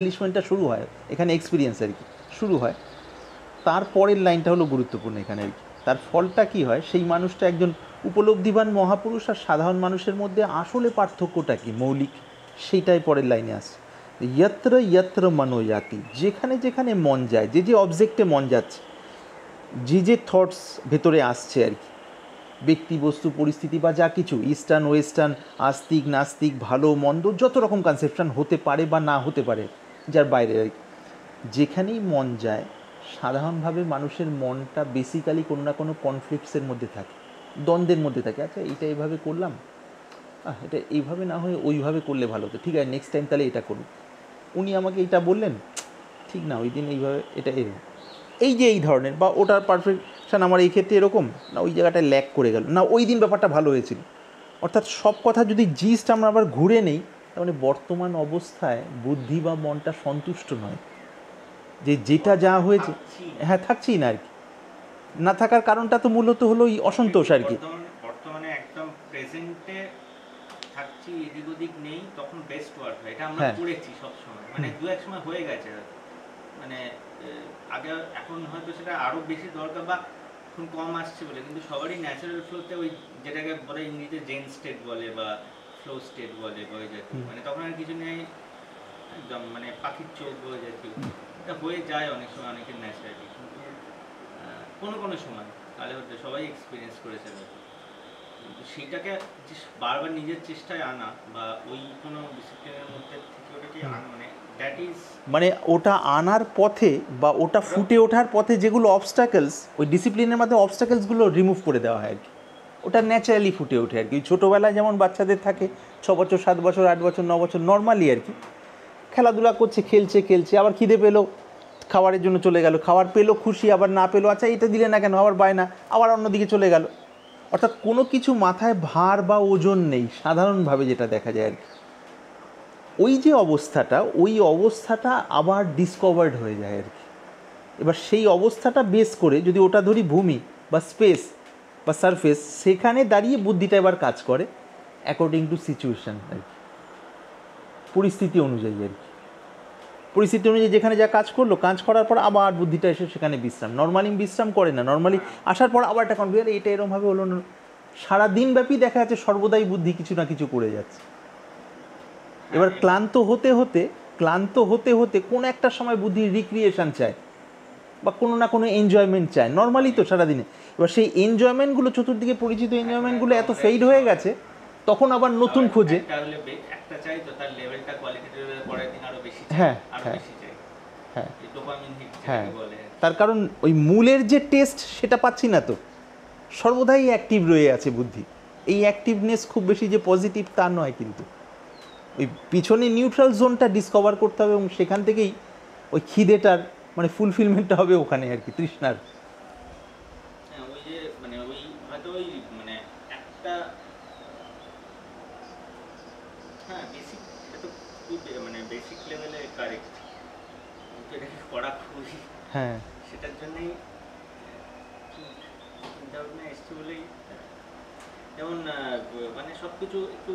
এস্টাবলিশমেন্টটা শুরু হয় এখানে, এক্সপিরিয়েন্স আর কি শুরু হয়। তারপরের লাইনটা হলো গুরুত্বপূর্ণ এখানে আর কি। তার ফলটা কি হয়, সেই মানুষটা একজন উপলব্ধিবান মহাপুরুষ আর সাধারণ মানুষের মধ্যে আসলে পার্থক্যটা কি মৌলিক, সেইটাই পরের লাইনে আসছে। ইয়ত্র ইয়ত্র মনোয়াতি, যেখানে যেখানে মন যায়, যে যে অবজেক্টে মন যাচ্ছে, যে যে থটস ভেতরে আসছে আর কি, ব্যক্তি বস্তু পরিস্থিতি বা যা কিছু, ইস্টার্ন ওয়েস্টার্ন, আস্তিক নাস্তিক, ভালো মন্দ, যত রকম কনসেপশন হতে পারে বা না হতে পারে, যার বাইরে আর কি, যেখানেই মন যায় সাধারণভাবে মানুষের মনটা বেসিক্যালি কোনো না কোনো কনফ্লিক্টসের মধ্যে থাকে, দ্বন্দ্বের মধ্যে থাকে। আচ্ছা এইটা এইভাবে করলাম, এটা এইভাবে না হয়ে ওইভাবে করলে ভালো হতো, ঠিক আছে নেক্সট টাইম তাহলে এটা করুন। উনি আমাকে এইটা বললেন, ঠিক না ওই দিন এইভাবে এটা এরকম, এই যে এই ধরনের, বা ওটার পারফেকশান আমার এই ক্ষেত্রে এরকম না, ওই জায়গাটায় ল্যাক করে গেল না, ওই দিন ব্যাপারটা ভালো হয়েছিল। অর্থাৎ সব কথা যদি জিস্ট আমরা আবার ঘুরে নেই, তার মানে বর্তমান অবস্থায় বুদ্ধি বা মনটা সন্তুষ্ট নয়, যে যেটা যা হয়েছে হ্যাঁ থাকছি না আর কি। না থাকার কারণটা তো মূলত হলো এই অসন্তোষ আর কি। বর্তমানে একদম প্রেজেন্টে থাকছি, এদিক ওদিক নেই, তখন বেস্ট ওয়ার্ক হয়, এটা আমরা করেছি সব সময়, মানে দু এক সময় হয়ে গেছে, মানে আগে, এখন হয়তো সেটা আরো বেশি দরকার বা এখন কম আসছে বলে, কিন্তু সবারই ন্যাচারাল ফ্লোতে ওই যেটাকে বলে ইংরেজিতে জেন স্টেট বলে বা ফ্লো স্টেট বলে বা ওই জাতীয়, মানে তখন আর কিছু নেই, একদম মানে পাখির চোখ হয়ে জাতীয়, এটা হয়ে যায় অনেক সময় অনেকের ন্যাচারালি, কিন্তু কোনো কোনো সময় তাহলে হচ্ছে সবাই এক্সপিরিয়েন্স করেছে, কিন্তু সেটাকে বারবার নিজের চেষ্টায় আনা বা ওই কোনো ডিসিপ্লিনের মধ্যে থেকে ওটাকে মানে ওটা আনার পথে বা ওটা ফুটে ওঠার পথে যেগুলো অবস্টাকেলস, ওই ডিসিপ্লিনের মধ্যে অবস্টাকেলসগুলো রিমুভ করে দেওয়া হয় আর কি। ওটা ন্যাচারালি ফুটে ওঠে আর কি। ছোটোবেলায় যেমন বাচ্চাদের থাকে 6 বছর 7 বছর 8 বছর 9 বছর নর্মালি আর কি, খেলাধুলা করছে, খেলছে, আবার খিদে পেলো খাবারের জন্য চলে গেল, খাবার পেলো খুশি, আবার না পেলো আচ্ছা এটা দিলে না কেন, আবার বায়না, আবার অন্যদিকে চলে গেল। অর্থাৎ কোনো কিছু মাথায় ভার বা ওজন নেই সাধারণভাবে, যেটা দেখা যায় আর কি। ওই যে অবস্থাটা, ওই অবস্থাটা আবার ডিসকভার্ড হয়ে যায় আর কি। এবার সেই অবস্থাটা বেস করে যদি ওটা ধরি ভূমি বা স্পেস বা সারফেস, সেখানে দাঁড়িয়ে বুদ্ধিটা এবার কাজ করে অ্যাকর্ডিং টু সিচুয়েশান আর কি, পরিস্থিতি অনুযায়ী আর কি। পরিস্থিতি অনুযায়ী যেখানে যা কাজ করলো, কাজ করার পর আবার বুদ্ধিটা এসে সেখানে বিশ্রাম, নর্মালি বিশ্রাম করে না, নর্মালি আসার পর আবার একটা কনফিউশন, এটা এরকমভাবে হলো না, সারাদিনব্যাপী দেখা যাচ্ছে সর্বদাই বুদ্ধি কিছু না কিছু করে যাচ্ছে। এবার ক্লান্ত হতে হতে কোনো একটা সময় বুদ্ধির রিক্রিয়েশন চায় বা কোনো না কোনো এনজয়মেন্ট চায়, নর্মালি তো সারাদিনে। এবার সেই এনজয়মেন্টগুলো, চতুর্দিকে পরিচিত এনজয়মেন্টগুলো এত ফেইড হয়ে গেছে, তখন আবার নতুন খোঁজে। হ্যাঁ হ্যাঁ হ্যাঁ, তার কারণ ওই মূলের যে টেস্ট সেটা পাচ্ছি না তো, সর্বদাই অ্যাক্টিভ রয়ে আছে বুদ্ধি। এই অ্যাক্টিভনেস খুব বেশি যে পজিটিভ তা নয়, কিন্তু ওই পিছনে নিউট্রাল জোনটা ডিসকভার করতে হবে এবং সেখান থেকেই ওই খিদেটার মানে ফুলফিলমেন্টটা হবে ওখানে আর কি, তৃষ্ণার। ওই যে মানে ওই হয়তো ওই মানে একটা হ্যাঁ বেসিক, এটা তো খুব মানে বেসিক লেভেলে কারেক্ট, এটা করা খুবই হ্যাঁ, সেটার জন্যই চিন্তা ভাবনা এসছে বলেই, যেমন মানে সব কিছু একটু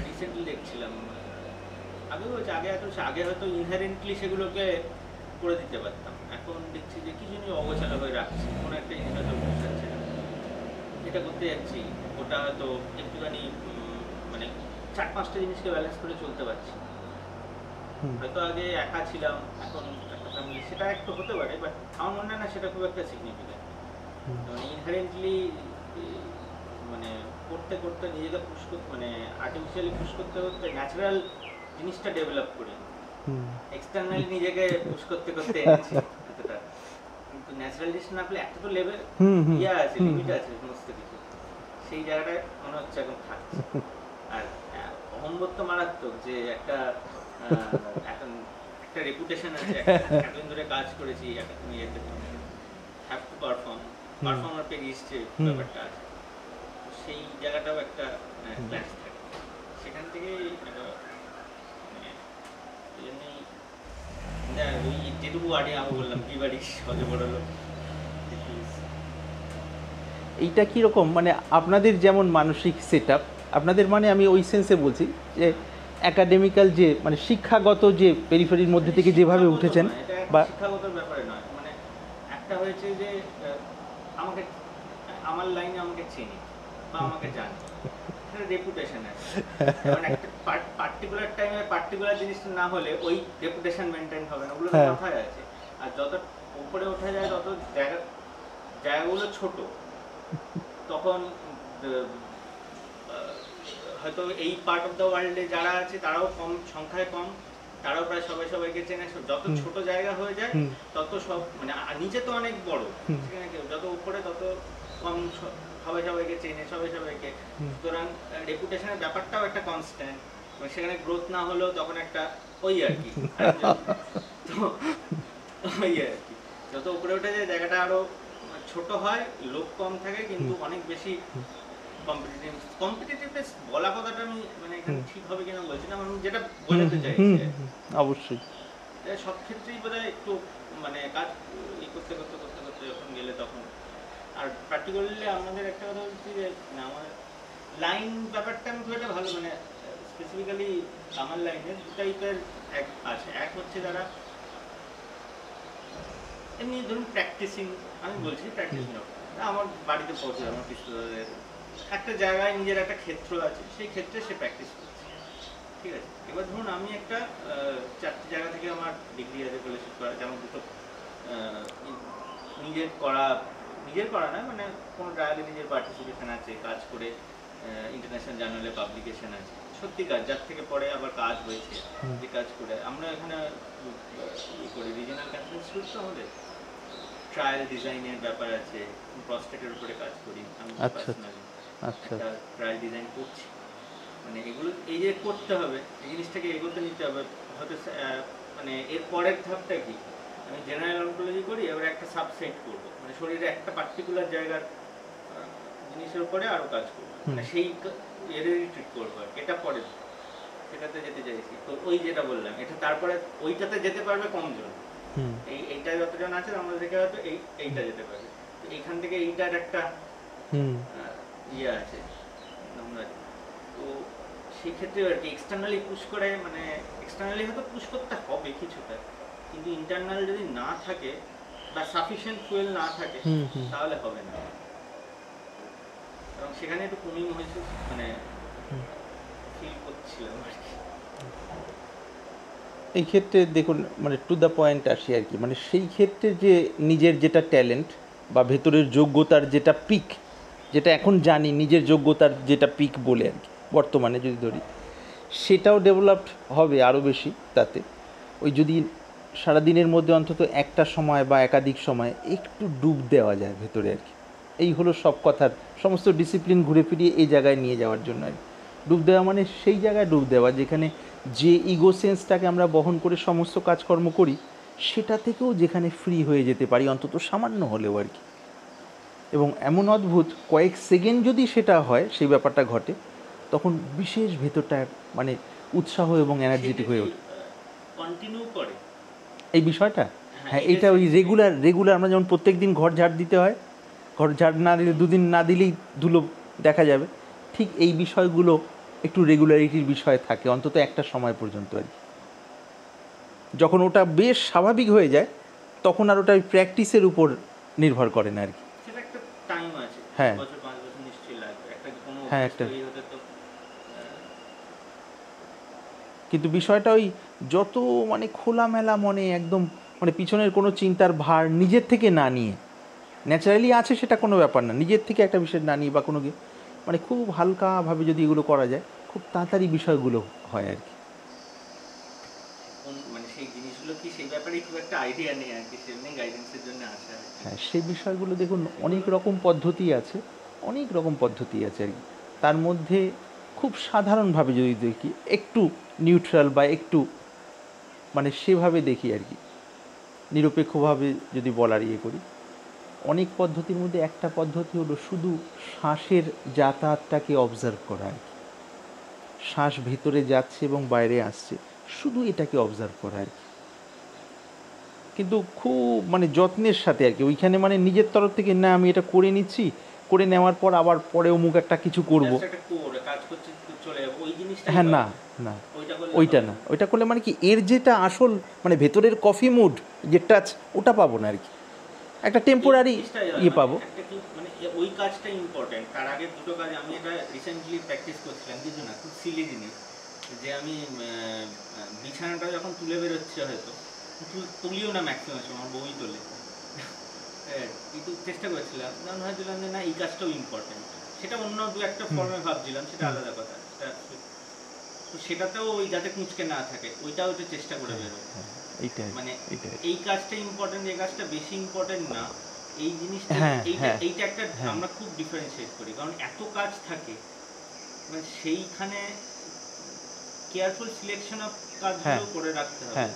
রিসেন্টলি দেখছিলাম, আগে হয়তো ইনহারেন্টলি সেগুলোকে করে দিতে পারতাম, এখন দেখছি যে কি জন্য অগোছালো হয়ে রাখছি, কোনো একটা জিনিস হয়তো বুঝতে না, এটা করতে যাচ্ছি, ওটা হয়তো একটুখানি মানে 4-5টা জিনিসকে ব্যালেন্স করে চলতে পারছি। হয়তো আগে একা ছিলাম, এখন একটা ফ্যামিলি, সেটা একটু হতে পারে, বাট আমার মনে হয় না সেটা খুব একটা সিগনিফিকেন্ট। মানে ইনহারেন্টলি মানে করতে করতে নিজেকে পুশ করতে, মানে আর্টিফিশিয়ালি পুশ করতে করতে ন্যাচারাল জিনিসটা ডেভেলপ করি, এক্সটার্নালি নিজেকে পুশ করতে করতে এনেছি এতটা, কিন্তু ন্যাচারাল জিনিস না পেলে একটা তো লেভেল আছে, লিমিট আছে সমস্ত কিছু, সেই জায়গাটায় মনে হচ্ছে এখন থাকছে। আর অহংবোধ তো মারাত্মক, যে একটা এখন একটা রেপুটেশন আছে, এতদিন ধরে কাজ করেছি, একটা তুমি হ্যাভ টু পারফর্মার পেয়ে এসছে ব্যাপারটা আছে, সেই জায়গাটাও একটা ক্লাস থাকে, সেখান থেকে ওই যেটুকু আগে আমি বললাম কি বাড়ি সহজে বড় লোক, এইটা কীরকম মানে আপনাদের যেমন মানসিক সেট আপ, আপনাদের মানে আমি ওই সেন্সে বলছি যে অ্যাকাডেমিক্যাল যে মানে শিক্ষাগত যে পেরিফেরির মধ্যে থেকে যেভাবে উঠেছেন বা শিক্ষাগত ব্যাপারে নয়, মানে একটা হয়েছে যে আমাকে আমার লাইনে আমাকে চেনে বা আমাকে জানে, সেটা রেপুটেশন আছে। মানে একটা পার্টিকুলার টাইমে পার্টিকুলার জিনিসটা না হলে ওই রেপুটেশন মেনটেন হবে না, ওগুলো মাথায় আছে। আর যত উপরে ওঠা যায় তত জায়গাগুলো ছোট, তখন হয়তো এই পার্ট অফ দ্য ওয়ার্ল্ডে যারা আছে তারাও কম সংখ্যায় কম, তারাও প্রায় সবাই সবাইকে চেনে। যত ছোট জায়গা হয়ে যায় তত সব মানে নিচে তো অনেক বড়, সেখানে যত উপরে তত কম সবাই সবাইকে চেনে, সবাই সবাইকে। সুতরাং রেপুটেশনের ব্যাপারটাও একটা কনস্ট্যান্ট, সেখানে গ্রোথ না হলেও তখন একটা ওই আর কি। তো ওই আর কি যত উপরে উঠে যায় জায়গাটা আরো ছোট হয়, লোক কম থাকে, কিন্তু অনেক বেশি কম্পিটিটিভনেস বলা কথাটা আমি মানে এখানে ঠিক হবে কিনা বলছি না, আমি যেটা বোঝাতে চাইছি অবশ্যই সব ক্ষেত্রেই বোধহয় একটু মানে কাজ করতে করতে করতে করতে যখন গেলে তখন। আর পার্টিকুলারলি আমাদের একটা কথা হচ্ছে যে আমার লাইন ব্যাপারটা আমি খুব একটা ভালো মানে স্পেসিফিক্যালি আমার লাইনে দু টাইপের এক আছে। এক হচ্ছে যারা এমনি ধরুন প্র্যাকটিসিং, আমি বলছি প্র্যাকটিসিং আমার বাড়িতে পৌঁছে আমার পিস্তলের একটা জায়গায় নিজের একটা ক্ষেত্র আছে, সেই ক্ষেত্রে সে প্র্যাকটিস করছে, ঠিক আছে। এবার ধরুন আমি একটা 4টি জায়গা থেকে আমার ডিগ্রি আছে ফেলোশিপ করা, যেমন দুটো নিজের করা না মানে কোনো ট্রায়ালে নিজের পার্টিসিপেশন আছে, কাজ করে ইন্টারন্যাশনাল জার্নালে পাবলিকেশন আছে, সত্যি কাজ, যার থেকে পরে আবার কাজ হয়েছে, যে কাজ করে আমরা এখানে করি রিজিওনাল ক্যান্সার ইনস্টিটিউট, তো আমাদের ট্রায়াল ডিজাইনের ব্যাপার আছে, প্রসটেটের উপরে কাজ করি আমি পার্সোনালি, একটা ট্রায়াল ডিজাইন করছি। মানে এগুলো এই যে করতে হবে, এই জিনিসটাকে এগোতে নিতে হবে। হয়তো মানে এর পরের ধাপটা কি, আমি জেনারেল অনকোলজি করি, এবার একটা সাবসেট করবো, মানে শরীরে একটা পার্টিকুলার জায়গার জিনিসের উপরে আরো কাজ করবো, মানে সেই এরিয়ারই ট্রিট করবো, এটা পরে সেটাতে যেতে চাইছি। তো ওই যেটা বললাম, এটা তারপরে ওইটাতে যেতে পারবে কমজন, এইটা যতজন আছে আমাদের থেকে হয়তো এইটা যেতে পারবে। তো এইখান থেকে এইটার একটা ইয়ে আছে, তো সেই ক্ষেত্রে আর কি এক্সটার্নালি পুশ করে, মানে এক্সটার্নালি হয়তো পুশ করতে হবে কিছুটা, কিন্তু ইন্টারনাল যদি না থাকে বা সাফিসিয়েন্ট ফুয়েল না থাকে তাহলে হবে না। এবং সেখানে একটু কমিং হয়েছে, মানে ফিল করছিলাম আর কি। এই ক্ষেত্রে দেখুন মানে টু দ্য পয়েন্ট আসি আর কি, মানে সেই ক্ষেত্রে যে নিজের যেটা ট্যালেন্ট বা ভেতরের যোগ্যতার যেটা পিক, যেটা এখন জানি নিজের যোগ্যতার যেটা পিক বলে আর কি বর্তমানে যদি ধরি, সেটাও ডেভেলপড হবে আরও বেশি। তাতে ওই যদি সারাদিনের মধ্যে অন্তত একটা সময় বা একাধিক সময় একটু ডুব দেওয়া যায় ভেতরে আর কি, এই হলো সব কথার, সমস্ত ডিসিপ্লিন ঘুরে ফিরিয়ে এই জায়গায় নিয়ে যাওয়ার জন্য আর কি। ডুব দেওয়া মানে সেই জায়গায় ডুব দেওয়া যেখানে যে ইগো সেন্সটাকে আমরা বহন করে সমস্ত কাজকর্ম করি, সেটা থেকেও যেখানে ফ্রি হয়ে যেতে পারি অন্তত সামান্য হলেও আর কি। এবং এমন অদ্ভুত কয়েক সেকেন্ড যদি সেটা হয়, সেই ব্যাপারটা ঘটে, তখন বিশেষ ভেতরটা মানে উৎসাহ এবং এনার্জেটিক হয়ে ওঠে। কন্টিনিউ করে এই বিষয়টা, হ্যাঁ এটা ওই রেগুলার আমরা যেমন প্রত্যেক দিন ঘর ঝাড় দিতে হয়, ঘর ঝাড় না দিলে দুদিন না দিলেই ধুলো দেখা যাবে, ঠিক এই বিষয়গুলো একটু রেগুলারিটির বিষয় থাকে অন্তত একটা সময় পর্যন্ত আর কি। যখন ওটা বেশ স্বাভাবিক হয়ে যায় তখন আর ওটা প্র্যাকটিসের উপর নির্ভর করে না আর কি। সেটা একটা টাইম আছে, হ্যাঁ বছর 5 বছর নিশ্চয়ই লাগবে একটা কোনো হ্যাঁ একটা, তো। কিন্তু বিষয়টা ওই যত মানে খোলামেলা মনে একদম মানে পিছনের কোনো চিন্তার ভার নিজের থেকে না নিয়ে, ন্যাচারালি আছে সেটা কোনো ব্যাপার না, নিজের থেকে একটা বিষয় না নিয়ে বা কোনো মানে খুব হালকাভাবে যদি এগুলো করা যায় খুব তাড়াতাড়ি বিষয়গুলো হয় আর কি। মানে সেই জিনিসগুলো কি সেই ব্যাপারে খুব একটা আইডিয়া নেই আর কি, সেমনি গাইডেন্সের জন্য আসা। হ্যাঁ সেই বিষয়গুলো দেখুন অনেক রকম পদ্ধতি আছে, অনেক রকম পদ্ধতি আছে আর কি। তার মধ্যে খুব সাধারণভাবে যদি দেখি, একটু নিউট্রাল বা একটু মানে সেভাবে দেখি আর কি, নিরপেক্ষভাবে যদি বলার ইয়ে করি, অনেক পদ্ধতির মধ্যে একটা পদ্ধতি হলো শুধু শ্বাসের যাতায়াতটাকে অবজার্ভ করা আর কি। শ্বাস ভিতরে যাচ্ছে এবং বাইরে আসছে, শুধু এটাকে অবজার্ভ করা আর কি, কিন্তু খুব মানে যত্নের সাথে আর কি। ওইখানে মানে নিজের তরফ থেকে না আমি এটা করে নিচ্ছি, করে নেওয়ার পর আবার পরে অমুক একটা কিছু করব। Just একটা core, কাজ করছে তো চলে যাবো, ওই জিনিসটা হ্যাঁ, না না ওইটা করলে ওইটা হবে না, ওইটা করলে মানে কি এর যেটা আসল মানে ভেতরের কফি মুড যে টাচ ওটা পাবো না আর কি, একটা টেম্পোরারি এই জিনিসটাই হয়, ইয়ে মানে পাবো। একটা কি মানে ওই কাজটাই ইম্পর্টেন্ট। তার আগে দুটো কাজ আমি এটা রিসেন্টলি প্র্যাকটিস করছিলাম, কিছু না, খুব সিলি জিনিস, যে আমি বিছানাটা যখন তুলে বেরোচ্ছে হয়তো তুলিও না, ম্যাক্সিমাম সময় আমার বই তোলে, কিন্তু চেষ্টা করেছিলাম, কারণ ভাবছিলাম যে না এই কাজটাও ইম্পর্টেন্ট, সেটা অন্য দু একটা ফর্মে ভাবছিলাম, সেটা আলাদা কথা, তো সেটাতেও ওই যাতে কুঁচকে না থাকে ওইটাও একটু চেষ্টা করে বেরোয়, মানে এই কাজটা ইম্পর্টেন্ট, এই কাজটা বেশি ইম্পর্টেন্ট না, এই জিনিসটা এইটা একটা আমরা খুব ডিফারেন্সিয়েট করি, কারণ এত কাজ থাকে, মানে সেইখানে কেয়ারফুল সিলেকশন অফ কাজগুলো করে রাখতে হবে,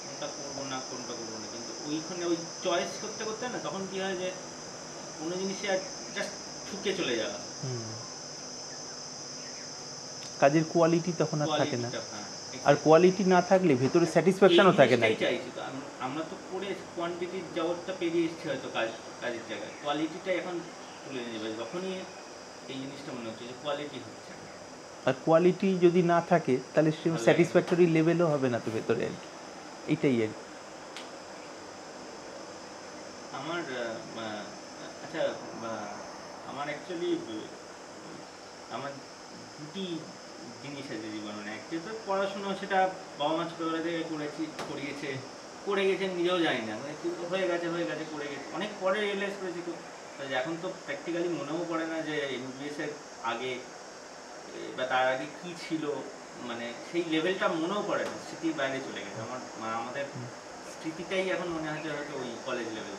কোনটা করবো না কোনটা করবো না, কিন্তু ওইখানে ওই চয়েস করতে করতে না তখন কি হয় যে কোনো জিনিসে জাস্ট ঠুকে চলে যাওয়া, কাজের কোয়ালিটি তখন আর থাকে না, আর কোয়ালিটি না থাকলে ভেতরে স্যাটিসফ্যাকশনও থাকে না। চাইছি তো আমরা তো করে কোয়ান্টিটির জগৎটা পেরিয়ে এসেছি হয়তো কাজের জায়গায়, কোয়ালিটিটা এখন তুলে নিয়ে যাবে, যখনই এই জিনিসটা মনে হচ্ছে যে কোয়ালিটি হচ্ছে, আর কোয়ালিটি যদি না থাকে তাহলে সে স্যাটিসফ্যাক্টরি লেভেলও হবে না তো ভেতরে আর কি, এইটাই আর কি। আমার আচ্ছা আমার অ্যাকচুয়ালি আমার দুটি জিনিস আছে জীবনে, একটা তো পড়াশোনা, সেটা বাবা মা ছোটোবেলা থেকে করে গেছেন, নিজেও জানি না, মানে হয়ে গেছে করে গেছে, অনেক পরে রিয়েলাইজ করেছি তো, এখন তো প্র্যাকটিক্যালি মনেও পড়ে না যে এমবিবিএস এর আগে বা তার আগে কি ছিল, মানে সেই লেভেলটা মনেও পড়ে না, স্মৃতির বাইরে চলে গেছে আমাদের স্মৃতিটাই এখন মনে হচ্ছে হয়তো ওই কলেজ লেভেল,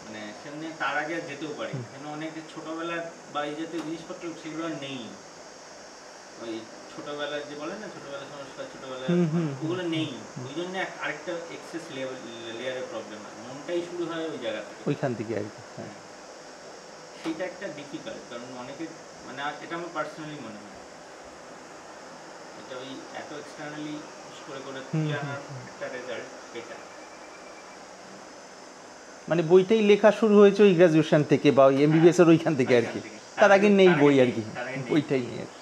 মানে সেমনি তার আগে যেতেও পারি, কেন অনেক ছোটবেলার বা এই জাতীয় জিনিসপত্র সেগুলো আর নেই, ওই ছোটবেলার যে বলে না ছোটবেলা সংস্কার, ছোটবেলার ওগুলো নেই, ওই জন্য আরেকটা এক্সেস লেয়ারের প্রবলেম হয়, মনটাই শুরু হয় ওই জায়গা থেকে, ওইখান থেকে আর কি, সেইটা একটা ডিফিকাল্ট, কারণ অনেকে মানে এটা আমার পার্সোনালি মনে হয়, এটা ওই এত এক্সটার্নালি করে আনার একটা রেজাল্ট এটা, মানে বইটাই লেখা শুরু হয়েছে ওই গ্র্যাজুয়েশন থেকে বা ওই এমবিবিএস এর ওইখান থেকে আর কি, তার আগে নেই বই আর কি, বইটাই নেই আর কি,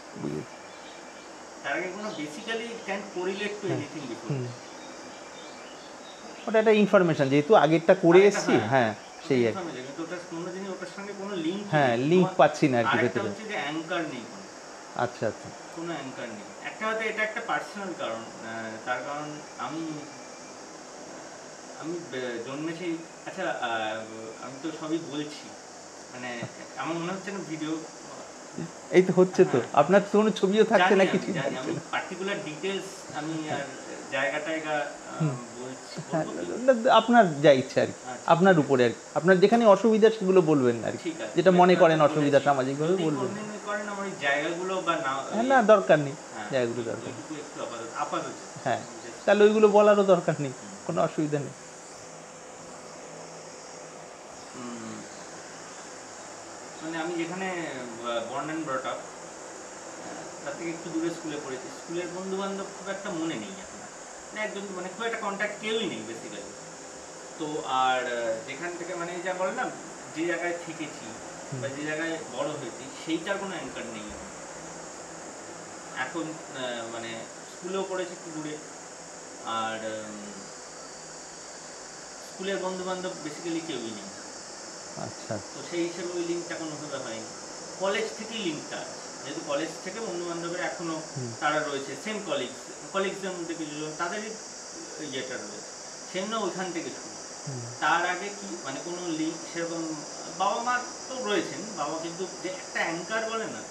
তার আগে কোনো basically can correlate two anything before, ওটা একটা ইনফরমেশন যেহেতু আগেরটা করে এসেছি, হ্যাঁ সেই আর কি, কিন্তু ওটা কোনো জিনিস ওটার সঙ্গে কোনো লিংক, লিংক পাচ্ছি না আর কি ভেতরে, হচ্ছে যে অ্যাঙ্কার নেই, আচ্ছা কোনো অ্যাঙ্কার নেই, একটা হয়তো এটা একটা পার্সোনাল কারণ, তার কারণ আমি জন্মেছি, আচ্ছা আমি তো সবই বলছি, মানে আমার মনে হচ্ছে না ভিডিও এই তো হচ্ছে, তো আপনার তো কোনো ছবিও থাকছে না, কিছু আমি পার্টিকুলার ডিটেইলস আমি আর জায়গা বলছি, আপনার যা ইচ্ছা আর কি, আপনার উপরে আর কি, আপনার যেখানে অসুবিধা সেগুলো বলবেন আর কি, যেটা মনে করেন অসুবিধা সামাজিকভাবে বলবেন, করেন আমার জায়গাগুলো বা না দরকার নেই, জায়গাগুলো দরকার আপাতত, হ্যাঁ তাহলে ওইগুলো বলারও দরকার নেই, কোনো অসুবিধা নেই। মানে আমি যেখানে বর্ন অ্যান্ড ব্রট আপ, তার থেকে একটু দূরে স্কুলে পড়েছি, স্কুলের বন্ধু বান্ধব খুব একটা মনে নেই এখন, মানে একজন মানে খুব একটা কন্ট্যাক্ট কেউই নেই বেসিক্যালি, তো আর যেখান থেকে মানে যা বলে না যে জায়গায় থেকেছি বা যে জায়গায় বড় হয়েছি সেইটার কোনো অ্যাঙ্কার নেই এখন, মানে স্কুলেও পড়েছি একটু দূরে, আর স্কুলের বন্ধু বান্ধব বেসিক্যালি কেউই নেই, আচ্ছা, তো সেই হিসেবে ওই লিঙ্কটা কোনোভাবে হয়নি, কলেজ থেকেই লিঙ্কটা আছে, যেহেতু কলেজ থেকে বন্ধু বান্ধবের এখনো তারা রয়েছে, সেম কলিগসদের মধ্যে কিছু তাদেরই ইয়েটা রয়েছে, সেজন্য ওইখান থেকে শুরু, তার আগে কি মানে কোনো লিঙ্ক সেরকম, বাবা মা তো রয়েছেন, বাবা কিন্তু যে একটা অ্যাঙ্কার বলে না,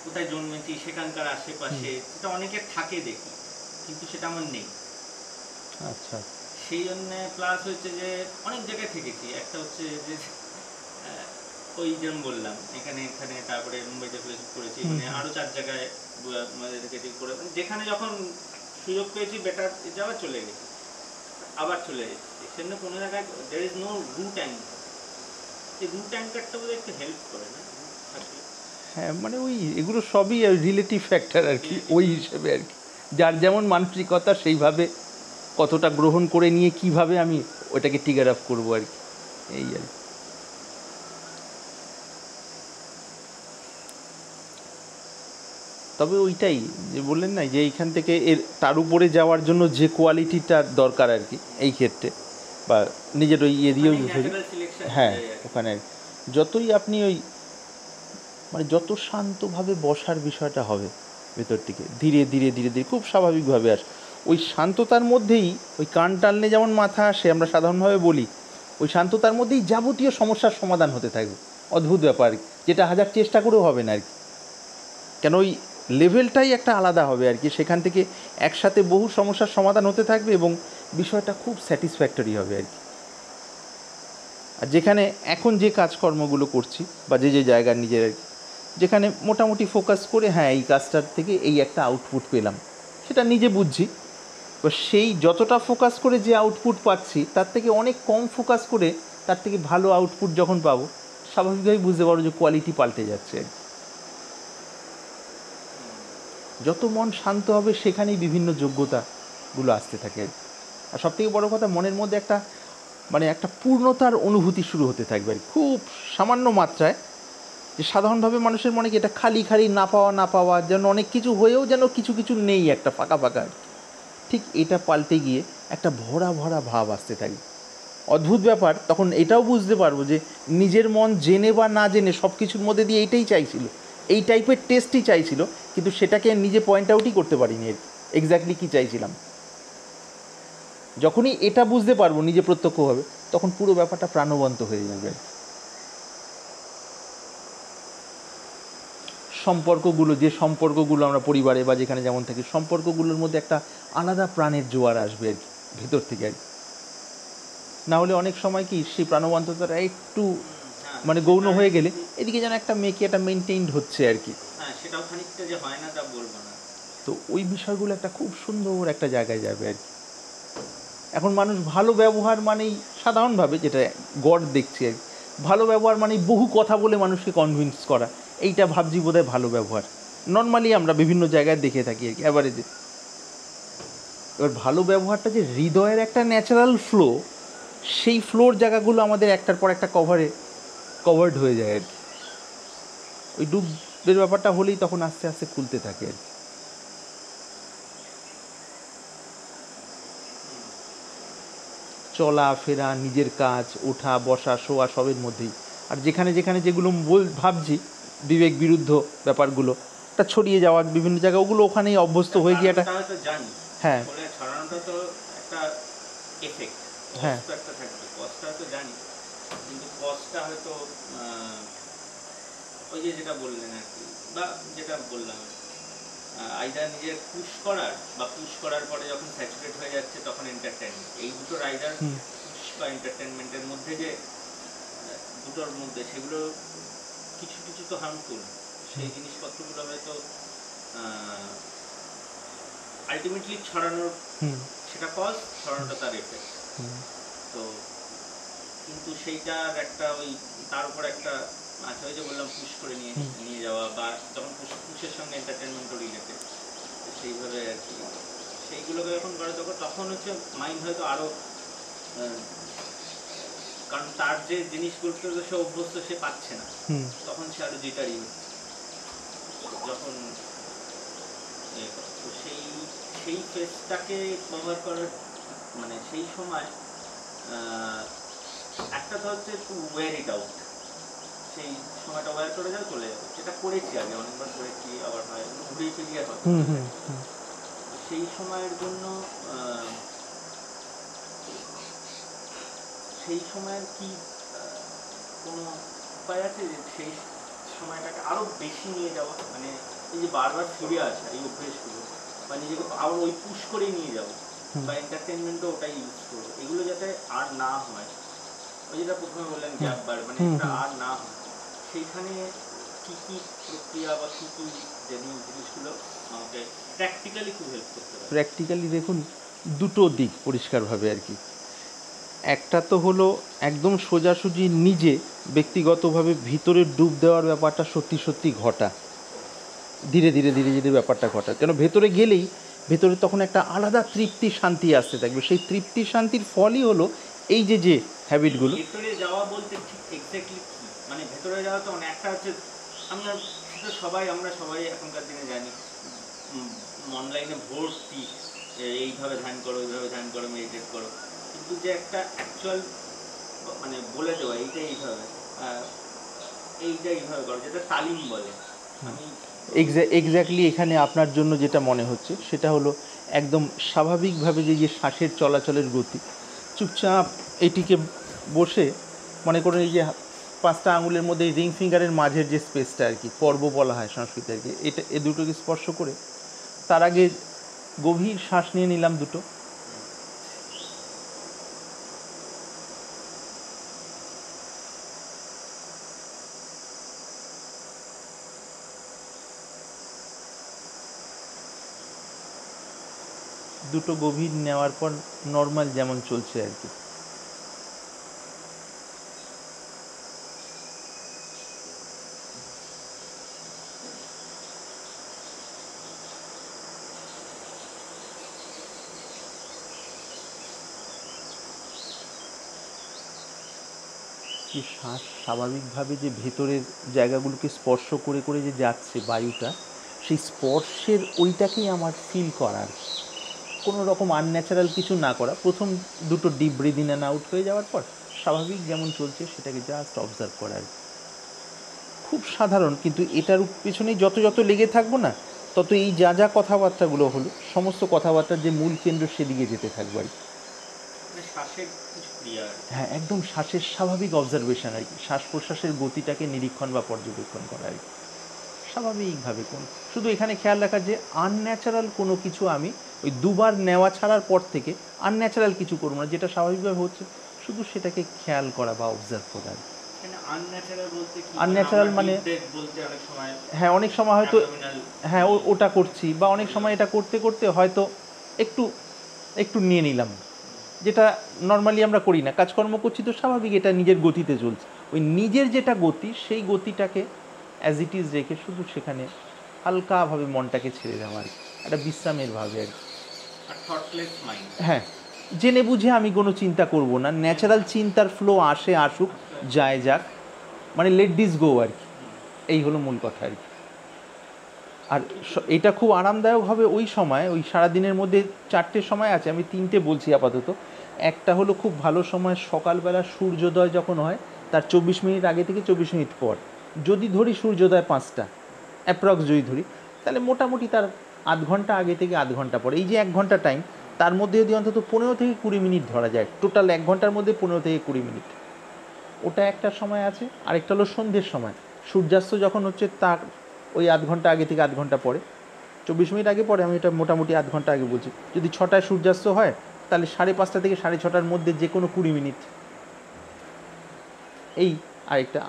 কোথায় জন্মেছি সেখানকার আশেপাশে, সেটা অনেকের থাকে দেখি, কিন্তু সেটা আমার নেই, আচ্ছা, সেই জন্য প্লাস হচ্ছে যে অনেক জায়গায় থেকেছি, একটা হচ্ছে যে ওই যেমন বললাম এখানে তারপরে মুম্বাইতে করেছি, মানে আরো 4 জায়গায় করে, যেখানে যখন সুযোগ পেয়েছি বেটার যাওয়া চলে গেছি, আবার চলে এসেছি, সেজন্য কোনো জায়গায় there is no root anchor, এই রুট অ্যাঙ্কারটা বোধহয় একটু হেল্প করে না, হ্যাঁ মানে ওই এগুলো সবই রিলেটিভ ফ্যাক্টর আর কি, ওই হিসেবে আর কি, যার যেমন মানসিকতা সেইভাবে কতটা গ্রহণ করে নিয়ে কিভাবে আমি ওটাকে টিগার আপ করবো আর কি, এই আর কি। তবে ওইটাই যে বললেন না যে এইখান থেকে এর তার উপরে যাওয়ার জন্য যে কোয়ালিটিটা দরকার আর কি এই ক্ষেত্রে, বা নিজের ওই দিয়েও ধরি, হ্যাঁ ওখানে যতই আপনি ওই মানে যত শান্তভাবে বসার বিষয়টা হবে ভেতর থেকে ধীরে ধীরে ধীরে ধীরে খুব স্বাভাবিকভাবে আসে, ওই শান্ততার মধ্যেই ওই কান টানলে যেমন মাথা আসে আমরা সাধারণভাবে বলি, ওই শান্ততার মধ্যেই যাবতীয় সমস্যার সমাধান হতে থাকবে। অদ্ভুত ব্যাপার, যেটা হাজার চেষ্টা করেও হবে না আর কি, কেন ওই লেভেলটাই একটা আলাদা হবে আর কি, সেখান থেকে একসাথে বহু সমস্যার সমাধান হতে থাকবে এবং বিষয়টা খুব স্যাটিসফ্যাক্টরি হবে আর কি। আর যেখানে এখন যে কাজকর্মগুলো করছি বা যে যে জায়গার নিজের আর কি, যেখানে মোটামুটি ফোকাস করে হ্যাঁ এই কাজটার থেকে এই একটা আউটপুট পেলাম, সেটা নিজে বুঝছি, তো সেই যতটা ফোকাস করে যে আউটপুট পাচ্ছি তার থেকে অনেক কম ফোকাস করে তার থেকে ভালো আউটপুট যখন পাবো, স্বাভাবিকভাবেই বুঝতে পারবো যে কোয়ালিটি পাল্টে যাচ্ছে আর কি। যত মন শান্ত হবে সেখানেই বিভিন্ন যোগ্যতাগুলো আসতে থাকে আর কি। আর সবথেকে বড়ো কথা, মনের মধ্যে একটা মানে একটা পূর্ণতার অনুভূতি শুরু হতে থাকবে আর খুব সামান্য মাত্রায়, যে সাধারণভাবে মানুষের মনে কি এটা খালি খালি না পাওয়া না পাওয়া, যেন অনেক কিছু হয়েও যেন কিছু কিছু নেই, একটা ফাঁকা ফাঁকা আর কি। ঠিক এটা পাল্টে গিয়ে একটা ভরা ভরা ভাব আসতে থাকে। অদ্ভুত ব্যাপার, তখন এটাও বুঝতে পারবো যে নিজের মন জেনে বা না জেনে সব কিছুর মধ্যে দিয়ে এইটাই চাইছিল, এই টাইপের টেস্টই চাইছিল, কিন্তু সেটাকে নিজে পয়েন্ট আউটই করতে পারিনি এক্স্যাক্টলি কী চাইছিলাম। যখনই এটা বুঝতে পারবো নিজে প্রত্যক্ষভাবে, তখন পুরো ব্যাপারটা প্রাণবন্ত হয়ে যাবে। সম্পর্কগুলো, যে সম্পর্কগুলো আমরা পরিবারে বা যেখানে যেমন থাকি, সম্পর্কগুলোর মধ্যে একটা আলাদা প্রাণের জোয়ার আসবে আর কি ভেতর থেকে আর কি। না হলে অনেক সময় কি সেই প্রাণবন্ততাটা একটু মানে গৌণ হয়ে গেলে এদিকে যেন একটা মেয়েকে একটা মেনটেইনড হচ্ছে আর কি, সেটাও খানিকটা যে হয় না তা বলবো না। তো ওই বিষয়গুলো একটা খুব সুন্দর একটা জায়গায় যাবে আর কি। এখন মানুষ ভালো ব্যবহার মানেই সাধারণভাবে যেটা গড় দেখছি আর কি, ভালো ব্যবহার মানেই বহু কথা বলে মানুষকে কনভিন্স করা, এইটা ভাবছি বোধহয় ভালো ব্যবহার। নর্মালি আমরা বিভিন্ন জায়গায় দেখে থাকি আর কি অ্যাভারেজে। এবার ভালো ব্যবহারটা যে হৃদয়ের একটা ন্যাচারাল ফ্লো, সেই ফ্লোর জায়গাগুলো আমাদের একটার পর একটা কভার্ড হয়ে যায় আর কি। ওই ডুবের ব্যাপারটা হলেই তখন আস্তে আস্তে খুলতে থাকে আর কি। চলা ফেরা, নিজের কাজ, ওঠা বসা শোয়া সবের মধ্যেই, আর যেখানে যেখানে যেগুলো ভাবছি বিবেক বিরুদ্ধ ব্যাপারগুলো একটা ছড়িয়ে যাওয়া বিভিন্ন জায়গায়, ওগুলো ওখানেই অভ্যস্ত হয়ে গিয়ে একটা জানি। হ্যাঁ, ছড়ানোটা তো একটা এফেক্ট, হ্যাঁ একটা থাকবে, কষ্টটা তো জানি, কিন্তু কষ্টটা হয়তো ওই যে যেটা বললেন আর কি, বা যেটা বললাম আইদার নিজের পুশ করার বা পুশ করার পরে যখন স্যাচুরেট হয়ে যাচ্ছে তখন এন্টারটেনমেন্ট, এই দুটো রাইডার পুশ বা এন্টারটেনমেন্টের মধ্যে যে দুটোর মধ্যে সেগুলো কিছু কিছু তো হার্মফুল, সেই জিনিসপত্রগুলো হয়তো আলটিমেটলি ছড়ানোর সেটা কজ, ছড়ানোটা তার এফেক্ট। তো কিন্তু সেইটার একটা ওই তার উপর একটা আচ্ছা ওই যে বললাম পুশ করে নিয়ে যাওয়া, বা যখন পুশের সঙ্গে এন্টারটেনমেন্টও রিলেটেড, সেইভাবে আর কি সেইগুলোকে যখন করে তখন হচ্ছে মাইন্ড হয়তো আরও, কারণ তার যে জিনিসগুলোতে সে অভ্যস্ত সে পাচ্ছে না, তখন সে আরও জিটারি হচ্ছে যখন তো সেই ফেসটাকে কভার করার মানে সেই সময় একটা তো হচ্ছে একটু ওয়্যার ইট আউট, সেই সময়টা ওয়্যার করে যাও চলে যাবে, যেটা করেছি আগে অনেকবার করেছি, আবার হয় ঘুরিয়ে ফিরিয়ে হয়। সেই সময়ের জন্য সেই সময়ের কি কোনো উপায় আছে যে সেই সময়টাকে আরো বেশি নিয়ে যাওয়া, মানে এই যে বারবার ফিরে আসা এই অভ্যেসগুলো, বা নিজেকে আরো ওই পুশ করে নিয়ে যাওয়া, বা এন্টারটেনমেন্টও ওটাই ইউজ করবো, এগুলো যাতে আর না হয়, ওই যেটা প্রথমে বললেন যে একবার মানে এটা আর না হয়, সেইখানে কি কি প্রক্রিয়া বা কি কি জিনিসগুলো আমাকে প্র্যাকটিক্যালি খুব হেল্প করতে পারে? প্র্যাকটিক্যালি দেখুন দুটো দিক পরিষ্কারভাবে আর কি। একটা তো হলো একদম সোজাসুজি নিজে ব্যক্তিগতভাবে ভিতরে ডুব দেওয়ার ব্যাপারটা সত্যি সত্যি ঘটা, ধীরে ধীরে ধীরে ধীরে ব্যাপারটা ঘটা, কেন ভেতরে গেলেই ভেতরে তখন একটা আলাদা তৃপ্তি শান্তি আসতে থাকবে, সেই তৃপ্তি শান্তির ফলই হলো এই যে যে হ্যাবিটগুলো। ভেতরে যাওয়া বলতে ঠিক এক্স্যাক্টলি কি মানে ভেতরে যাওয়া তো অনেক একটা হচ্ছে, আমরা সবাই এখনকার দিনে জানি অনলাইনে ভর্তি এইভাবে ধ্যান করো, এইভাবে ধ্যান করো, মেডিটেট করো, কিন্তু যে একটা অ্যাকচুয়াল মানে বলে দেওয়া এইটা এইভাবে, এইটা এইভাবে করো, যেটা তালিম বলে। আমি এক্স্যাক্টলি এখানে আপনার জন্য যেটা মনে হচ্ছে সেটা হলো একদম স্বাভাবিকভাবে যে শ্বাসের চলাচলের গতি, চুপচাপ এটিকে বসে মনে করুন এই যে 5টা আঙুলের মধ্যে এই রিং ফিঙ্গারের মাঝের যে স্পেসটা আর কি, পর্ব বলা হয় সংস্কৃতে আর কি, এটা এ দুটোকে স্পর্শ করে তার আগে গভীর শ্বাস নিয়ে নিলাম দুটো, দুটো গভীর নেওয়ার পর নর্মাল যেমন চলছে আর কি। যে শ্বাস স্বাভাবিকভাবে যে ভেতরের জায়গাগুলোকে স্পর্শ করে করে যে যাচ্ছে বায়ুটা, সেই স্পর্শের ওইটাকেই আমার ফিল করার, কোনো রকম আনন্যাচারাল কিছু না করা। প্রথম দুটো deep breath in and out হয়ে যাওয়ার পর স্বাভাবিক যেমন চলছে সেটাকে জাস্ট অবজার্ভ করার। খুব সাধারণ, কিন্তু এটার পেছনেই যত যত লেগে থাকবো না, তত এই যা যা কথাবার্তাগুলো হলো সমস্ত কথাবার্তার যে মূল কেন্দ্র সেদিকে যেতে থাকবে আর কি। শ্বাসের কিছু ক্রিয়া, হ্যাঁ, একদম শ্বাসের স্বাভাবিক অবজারভেশন আর কি, শ্বাস প্রশ্বাসের গতিটাকে নিরীক্ষণ বা পর্যবেক্ষণ করা আর কি, স্বাভাবিকভাবে। কোন শুধু এখানে খেয়াল রাখার যে আনন্যাচারাল কোনো কিছু আমি ওই দুবার নেওয়া ছাড়ার পর থেকে আনন্যাচারাল কিছু করবো না, যেটা স্বাভাবিকভাবে হচ্ছে শুধু সেটাকে খেয়াল করা বা অবজার্ভ করা। আনন্যাচারাল মানে হ্যাঁ, অনেক সময় হয়তো হ্যাঁ ওটা করছি, বা অনেক সময় এটা করতে করতে হয়তো একটু একটু নিয়ে নিলাম, যেটা নর্মালি আমরা করি না, কাজকর্ম করছি তো স্বাভাবিক এটা নিজের গতিতে চলছে, ওই নিজের যেটা গতি সেই গতিটাকে অ্যাজ ইট ইজ রেখে শুধু সেখানে হালকাভাবে মনটাকে ছেড়ে দেওয়া আর কি, একটা বিশ্রামের ভাবে আর কি। হ্যাঁ, জেনে বুঝে আমি কোনো চিন্তা করব না, ন্যাচারাল চিন্তার ফ্লো আসে আসুক, যায় যাক, মানে লেট দিস গো আর কি, এই হলো মূল কথা আর কি। আর এটা খুব আরামদায়ক হবে ওই সময়, ওই সারাদিনের মধ্যে 4টে সময় আছে, আমি 3টে বলছি আপাতত। একটা হলো খুব ভালো সময় সকালবেলা সূর্যোদয় যখন হয় তার 24 মিনিট আগে থেকে 24 মিনিট পর, যদি ধরি সূর্যোদয় 5টা অ্যাপ্রক্স যদি ধরি, তাহলে মোটামুটি তার আধ ঘন্টা আগে থেকে আধ ঘন্টা পরে, এই যে 1 ঘন্টা টাইম, তার মধ্যে যদি অন্তত 15 থেকে 20 মিনিট ধরা যায়, টোটাল 1 ঘন্টার মধ্যে 15 থেকে 20 মিনিট, ওটা একটা সময় আছে। আরেকটা হলো সন্ধ্যের সময়, সূর্যাস্ত যখন হচ্ছে তার ওই আধ ঘন্টা আগে থেকে আধ ঘন্টা পরে, 24 মিনিট আগে পরে, আমি এটা মোটামুটি আধ ঘন্টা আগে বলছি। যদি 6টায় সূর্যাস্ত হয় তাহলে 5:30 থেকে 6:30টার মধ্যে যে কোনো 20 মিনিট। এই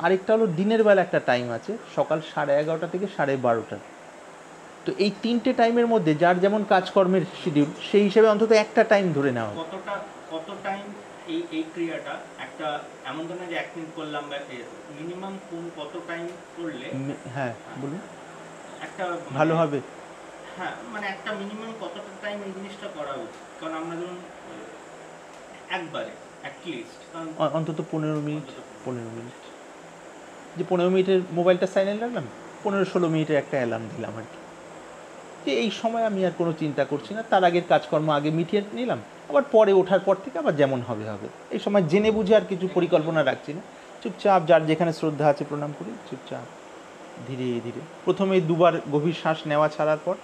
আরেকটা হলো দিনের বেলা একটা টাইম আছে, সকাল 11:30 থেকে 12:30। তো এই 3টে টাইমের মধ্যে যার যেমন কাজকর্মের শিডিউল সেই হিসেবে অন্তত একটা টাইম ধরে নেওয়া। কত টাইম এই ক্রিয়াটা, একটা এমন তো না যে 1 মিনিট করলাম, বা মিনিমাম কত টাইম করলে, হ্যাঁ বলুন, একটা ভালো হবে। হ্যাঁ, মানে একটা মিনিমাম কতটা টাইম এই জিনিসটা করা উচিত? কারণ আমরা ধরুন একবারে অ্যাটলিস্ট অন্তত 15 মিনিট, 15 মিনিট, যে 15 মিনিটের মোবাইলটা সাইলেন্ট রাখলাম, 15-16 মিনিটের একটা অ্যালার্ম দিলাম আর কি, যে এই সময় আমি আর কোনো চিন্তা করছি না, তার আগের কাজকর্ম আগে মিটিয়ে নিলাম, আবার পরে ওঠার পর থেকে আবার যেমন হবে হবে। এই সময় জেনে বুঝে আর কিছু পরিকল্পনা রাখছি না, চুপচাপ যার যেখানে শ্রদ্ধা আছে প্রণাম করি, চুপচাপ ধীরে ধীরে প্রথমে 2বার গভীর শ্বাস নেওয়া ছাড়ার পর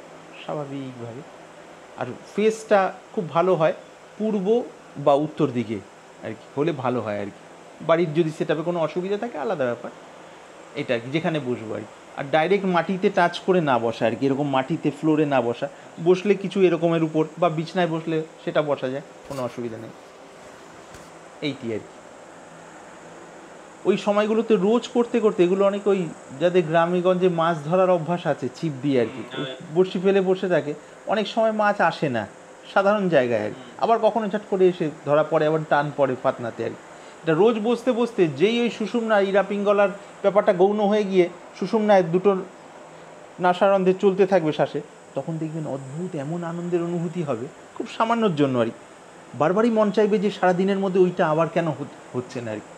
স্বাভাবিকভাবে। আর ফেসটা খুব ভালো হয় পূর্ব বা উত্তর দিকে আর কি হলে ভালো হয় আর কি, বাড়ির যদি সেটাপে কোনো অসুবিধা থাকে আলাদা ব্যাপার, এটা আর কি যেখানে বসবো আর কি। আর ডাইরেক্ট মাটিতে টাচ করে না বসা আর কি, এরকম মাটিতে ফ্লোরে না বসা, বসলে কিছু এরকমের উপর বা বিছনায় বসলে সেটা বসা যায়, কোনো অসুবিধা নেই, এইটি আর কি। ওই সময়গুলোতে রোজ করতে করতে এগুলো অনেক, ওই যাদের গ্রামেগঞ্জে মাছ ধরার অভ্যাস আছে ছিপ দিয়ে আর কি, বড়শি ফেলে বসে থাকে, অনেক সময় মাছ আসে না সাধারণ জায়গায় আর কি, আবার কখনো ঝট করে এসে ধরা পড়ে, আবার টান পড়ে ফাতনাতে আর কি। এটা রোজ বসতে বসতে যেই ওই সুষুম্না ইরা পিঙ্গলার ব্যাপারটা গৌণ হয়ে গিয়ে সুষুম্নায় দুটোর নাসারন্ধে চলতে থাকবে শ্বাসে, তখন দেখবেন অদ্ভুত এমন আনন্দের অনুভূতি হবে, খুব সামান্যর জন্য আর কি, বারবারই মন চাইবে যে সারাদিনের মধ্যে ওইটা আবার কেন হচ্ছে না আর কি।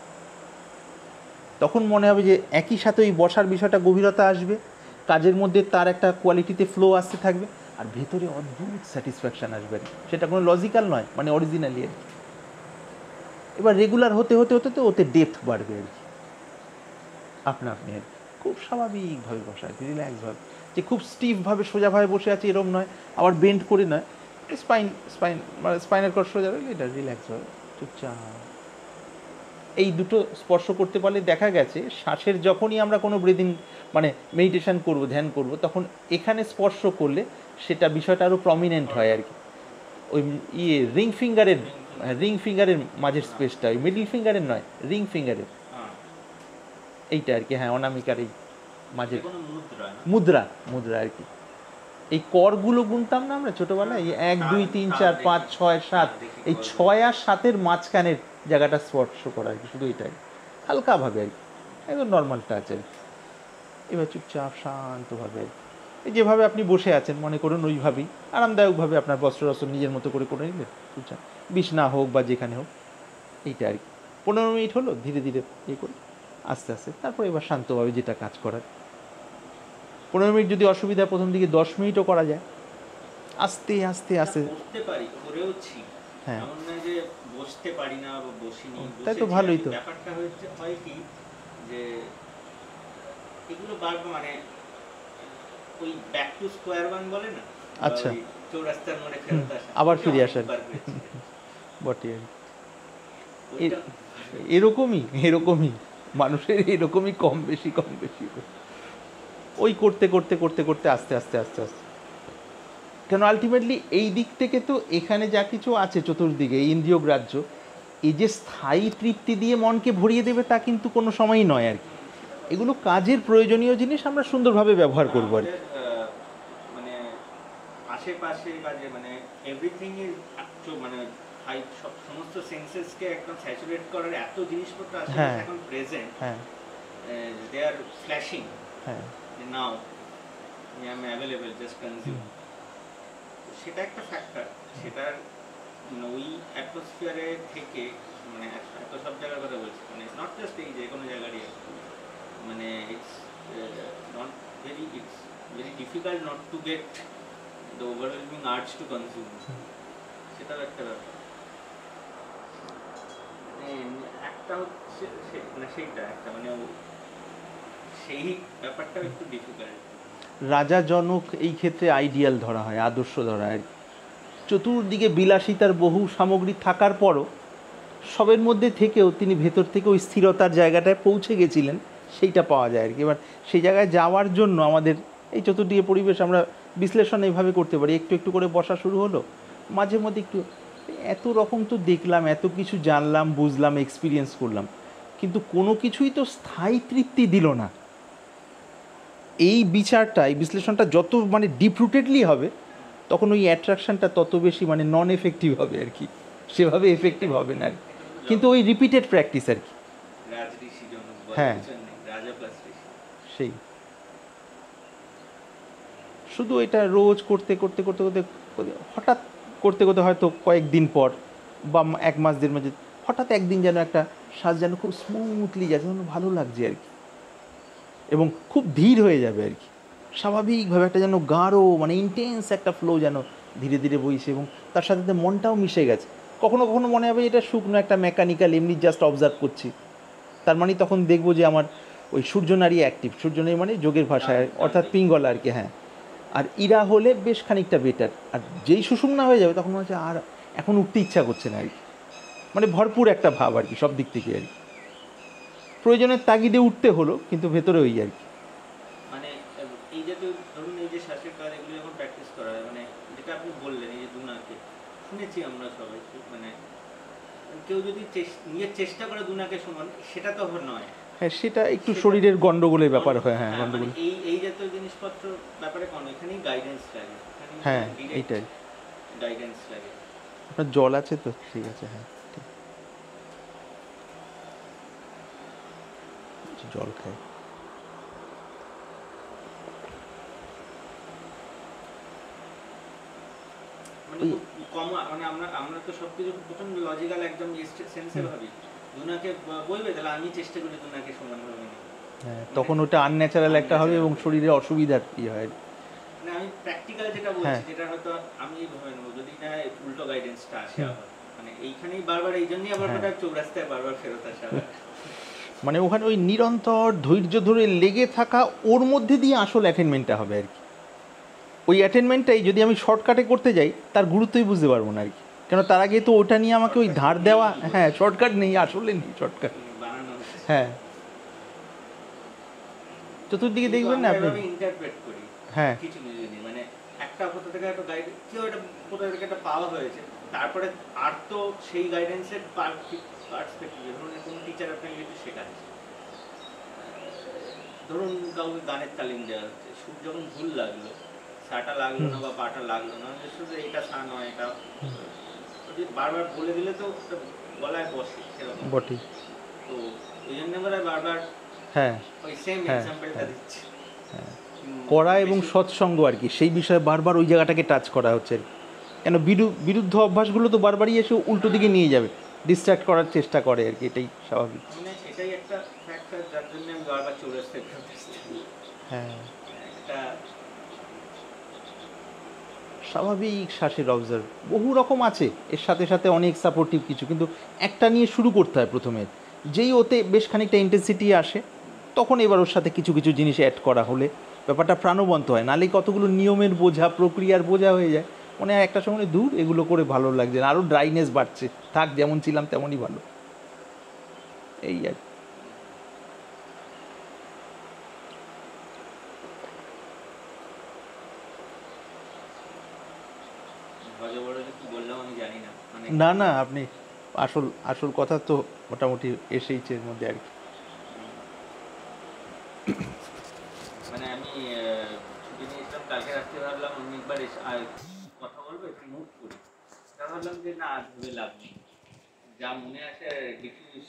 তখন মনে হবে যে একই সাথে ওই বসার বিষয়টা গভীরতা আসবে, কাজের মধ্যে তার একটা কোয়ালিটিতে ফ্লো আসতে থাকবে, আর ভেতরে অদ্ভুত স্যাটিসফ্যাকশান আসবে, সেটা কোনো লজিক্যাল নয়, মানে অরিজিনালি আর কি। এবার রেগুলার হতে হতে হতে তো ওতে ডেপথ বাড়বে আর কি, আপনা আপনি আর কি। খুব স্বাভাবিকভাবে বসা আর কি, রিল্যাক্সভাবে, যে খুব স্টিফভাবে সোজাভাবে বসে আছে এরকম নয়, আবার বেন্ড করে নয়, স্পাইন স্পাইন মানে স্পাইনাল কর্ড সোজা রাখলে এটা রিল্যাক্সভাবে চুপচাপ। এই দুটো স্পর্শ করতে পারলে দেখা গেছে শ্বাসের যখনই আমরা কোনো ব্রিদিং মানে মেডিটেশন করব, ধ্যান করব, তখন এখানে স্পর্শ করলে সেটা বিষয়টা আরও প্রমিনেন্ট হয় আর কি। ওই রিং ফিঙ্গারের মাঝের স্পেসটা, ওই মিডল ফিঙ্গারের নয়, রিং ফিঙ্গারের এইটা আর কি, হ্যাঁ, অনামিকার এই মাঝের মুদ্রা মুদ্রা আর কি। এই করগুলো গুনতাম না আমরা ছোটোবেলায়, এই 1 2 3 4 5 6 7, এই 6 আর 7-এর মাঝখানের জায়গাটা স্পর্শ করা আর কি, শুধু এটাই হালকাভাবে আর কি, একদম নর্মাল টাচ আর কি। এবার চুপচাপ শান্তভাবে এই যেভাবে আপনি বসে আছেন মনে করুন ওইভাবেই আরামদায়কভাবে আপনার বস্ত্র নিজের মতো করে করে নিলেন, চুপচাপ, বিছনা হোক বা যেখানে হোক, এইটা আর কি। 15 মিনিট হলো, ধীরে ধীরে ইয়ে করে আস্তে আস্তে, তারপর এবার শান্তভাবে যেটা কাজ করার। 15 মিনিট যদি অসুবিধা, প্রথম দিকে 10 মিনিটও করা যায়, আস্তে আস্তে আস্তে। বসতে পারি, করেওছি, হ্যাঁ, এমন না যে বসতে পারি না বা বসিনি, তাই তো, ভালোই তো। ব্যাপারটা হচ্ছে হয় কি যে এগুলো বারবার মানে ওই ব্যাক টু স্কোয়ার ওয়ান বলে না, আচ্ছা, চৌরাস্তার মোড়ে ফেরত আসা, আবার ফিরে আসার বটে আর কি। এরকমই মানুষের এরকমই কম বেশি ওই করতে করতে করতে করতে আস্তে আস্তে আস্তে আস্তে, কেন আলটিমেটলি এই দিক থেকে তো এখানে যা কিছু আছে চতুর্দিকে এই ইন্দ্রিয় গ্রাহ্য, এই যে স্থায়ী তৃপ্তি দিয়ে মনকে ভরিয়ে দেবে তা কিন্তু কোনো সময়ই নয় আর কি। এগুলো কাজের প্রয়োজনীয় জিনিস, আমরা সুন্দরভাবে ব্যবহার করবো আর কি। মানে আশেপাশে কাজে মানে এভরিথিং ইজ মানে সমস্ত সেন্সেসকে একদম স্যাচুরেট করার এত জিনিসপত্র আছে এখন প্রেজেন্ট, হ্যাঁ, দে আর ফ্ল্যাশিং, হ্যাঁ, now I am available, just consume. সেটা একটা ফ্যাক্টর, সেটার ওই অ্যাটমসফিয়ারে থেকে মানে এত সব জায়গার কথা বলছি, মানে নট জাস্ট এই যে কোনো জায়গারই, মানে it's not it's very difficult not to get the overwhelming urge to consume, সেটাও একটা ব্যাপার। একটা হচ্ছে মানে সেইটা একটা মানে সেই ব্যাপারটাও একটু ডিফিকাল্ট। রাজা জনক এই ক্ষেত্রে আইডিয়াল ধরা হয়, আদর্শ ধরা হয়। চতুর্দিকে বিলাসিতার বহু সামগ্রী থাকার পরও সবের মধ্যে থেকেও তিনি ভেতর থেকে ওই স্থিরতার জায়গাটায় পৌঁছে গেছিলেন, সেইটা পাওয়া যায় আর কি। এবার সেই জায়গায় যাওয়ার জন্য আমাদের এই চতুর্দিকে পরিবেশ আমরা বিশ্লেষণ এইভাবে করতে পারি, একটু একটু করে বসা শুরু হলো, মাঝে মধ্যে একটু এত রকম তো দেখলাম, এত কিছু জানলাম, বুঝলাম, এক্সপিরিয়েন্স করলাম, কিন্তু কোনো কিছুই তো স্থায়ী তৃপ্তি দিল না। এই বিচারটা, এই বিশ্লেষণটা যত মানে ডিপ রুটেডলি হবে, তখন ওই অ্যাট্রাকশানটা তত বেশি মানে নন এফেক্টিভ হবে আর কি, সেভাবে এফেক্টিভ হবে না আর কি। কিন্তু ওই রিপিটেড প্র্যাকটিস আর কি। হ্যাঁ, সেই শুধু এটা রোজ করতে করতে করতে করতে হঠাৎ করতে করতে হয়তো কয়েকদিন পর বা 1 মাস 1.5 মাস হঠাৎ একদিন যেন একটা শ্বাস যেন খুব স্মুথলি যাচ্ছে, যেন ভালো লাগছে আর কি, এবং খুব ধীর হয়ে যাবে আর কি, স্বাভাবিকভাবে একটা যেন গাঢ় মানে ইন্টেন্স একটা ফ্লো যেন ধীরে ধীরে বইছে, এবং তার সাথে সাথে মনটাও মিশে গেছে। কখনো কখনো মনে হবে এটা শুকনো একটা মেকানিক্যাল, এমনি জাস্ট অবজার্ভ করছি, তার মানে তখন দেখবো যে আমার ওই সূর্যনারী অ্যাক্টিভ, সূর্যনারী মানে যোগের ভাষায় অর্থাৎ পিঙ্গলা আর কি, হ্যাঁ। আর ইরা হলে বেশ খানিকটা বেটার, আর যেই সুষুম্না হয়ে যাবে তখন মনে হচ্ছে আর এখন উঠতে ইচ্ছা করছে না আর কি, মানে ভরপুর একটা ভাব আর কি সব দিক থেকে আর কি, প্রয়োজনের তাগিদে উঠতে হলো কিন্তু ভেতরে ওই আর কি। মানে এই যে ধরুন এই যে শ্বাসের কাজ এগুলো যখন প্র্যাকটিস করা হয়, মানে যেটা আপনি বললেন এই যে দুনাকে শুনেছি আমরা সবাই, মানে কেউ যদি নিজের চেষ্টা করে দুনাকে সমান, সেটা তো নয়। হ্যাঁ, সেটা একটু শরীরের গন্ডগোলের ব্যাপার হয়, হ্যাঁ, গন্ডগোল। এই জাতীয় জিনিসপত্র ব্যাপারে কোন এখানেই গাইডেন্স লাগে, হ্যাঁ, এইটাই গাইডেন্স লাগে। আপনার জল আছে তো? ঠিক আছে, হ্যাঁ, জল খাই। মানে আমরা তো সবকিছু প্রথম লজিক্যাল একদম সেন্সে ভাবি, দুনাকে বলবে তাহলে আমি চেষ্টা করি দুনাকে সমান ভাবে, হ্যাঁ, তখন ওটা আনন্যাচারাল একটা হবে এবং শরীরে অসুবিধার ইয়ে হয়। মানে আমি প্র্যাকটিক্যাল যেটা বলছি, যেটা হয়তো আমি এইভাবে নেবো, যদি না উল্টো গাইডেন্সটা আসে আবার, মানে এইখানেই বারবার, এই জন্যই আবার ওটা চৌরাস্তায় বারবার ফেরত আসা আবার। মানে ওখানে ওই নিরন্তর ধৈর্য ধরে লেগে থাকা, ওর মধ্যে দিয়ে আসল অ্যাটেনমেন্টটা হবে আর কি। ওই অ্যাটেনমেন্টটাই যদি আমি শর্টকাটে করতে যাই, তার গুরুত্বই বুঝতে পারবো না আর কি। কেন তার আগে তো ওটা নিয়ে আমাকে ওই ধার দেওয়া, হ্যাঁ শর্টকাট নেই, আসলে নেই শর্টকাট। বানানো হ্যাঁ, চতুর্দিকে দেখবেন না আপনি। ইন্টারপ্রেট করি হ্যাঁ কিছু কিছু জিনিস, মানে একটা কোথা থেকে একটা গাইড, কেউ একটা কোথা থেকে একটা পাওয়া হয়েছে, তারপরে আর তো সেই গাইডেন্সের পার্সপেক্টিভে, ধরুন কোনো টিচার আপনাকে কিছু শেখাচ্ছে, ধরুন কাউকে গানের তালিম দেওয়া হচ্ছে, সুর যখন ভুল লাগলো, সাটা লাগলো না বা পাটা লাগলো না, শুধু এটা সা নয় এটা, যদি বারবার বলে দিলে তো ওটা গলায় বসে সেরকম বটে। তো ওই জন্য আমরা বারবার হ্যাঁ ওই সেম হ্যাঁ, এক্সাম্পলটা হ্যাঁ। দিচ্ছি। করা এবং সৎসঙ্গ আর কি, সেই বিষয়ে বারবার ওই জায়গাটাকে টাচ করা হচ্ছে আর কি। কেন বিরুদ্ধ অভ্যাসগুলো তো বারবারই এসে উল্টো দিকে নিয়ে যাবে, ডিস্ট্র্যাক্ট করার চেষ্টা করে আর কি, এটাই স্বাভাবিক। মানে এটাই একটা ফ্যাক্টর যার জন্য আমি বারবার চৌরাস্তায় ফেরত আসছি। হ্যাঁ, একটা স্বাভাবিক শ্বাসের অবজার্ভ বহু রকম আছে, এর সাথে সাথে অনেক সাপোর্টিভ কিছু, কিন্তু একটা নিয়ে শুরু করতে হয় প্রথমে। যেই ওতে বেশ খানিকটা ইন্টেন্সিটি আসে, তখন এবার ওর সাথে কিছু কিছু জিনিস অ্যাড করা হলে ব্যাপারটা প্রাণবন্ত হয়। নাহলে কতগুলো নিয়মের বোঝা, প্রক্রিয়ার বোঝা হয়ে যায়, মনে হয় একটা সময় দূর এগুলো করে ভালো লাগছে না, আরও ড্রাইনেস বাড়ছে, থাক যেমন ছিলাম তেমনই ভালো, এই আর কি। ভজবড় কি বললাম আমি জানি না, মানে না না, আপনি আসল আসল কথা তো মোটামুটি এসেইছে এর মধ্যে আর কি। মানে আমি ছুটি নিয়েছিলাম কালকে রাত্রে, ভাবলাম আমি একবার কথা বলবো, একটু মুভ করি, তা ভাবলাম যে না, আর ভেবে লাভ নেই, যা মনে আসে ডিফিউজ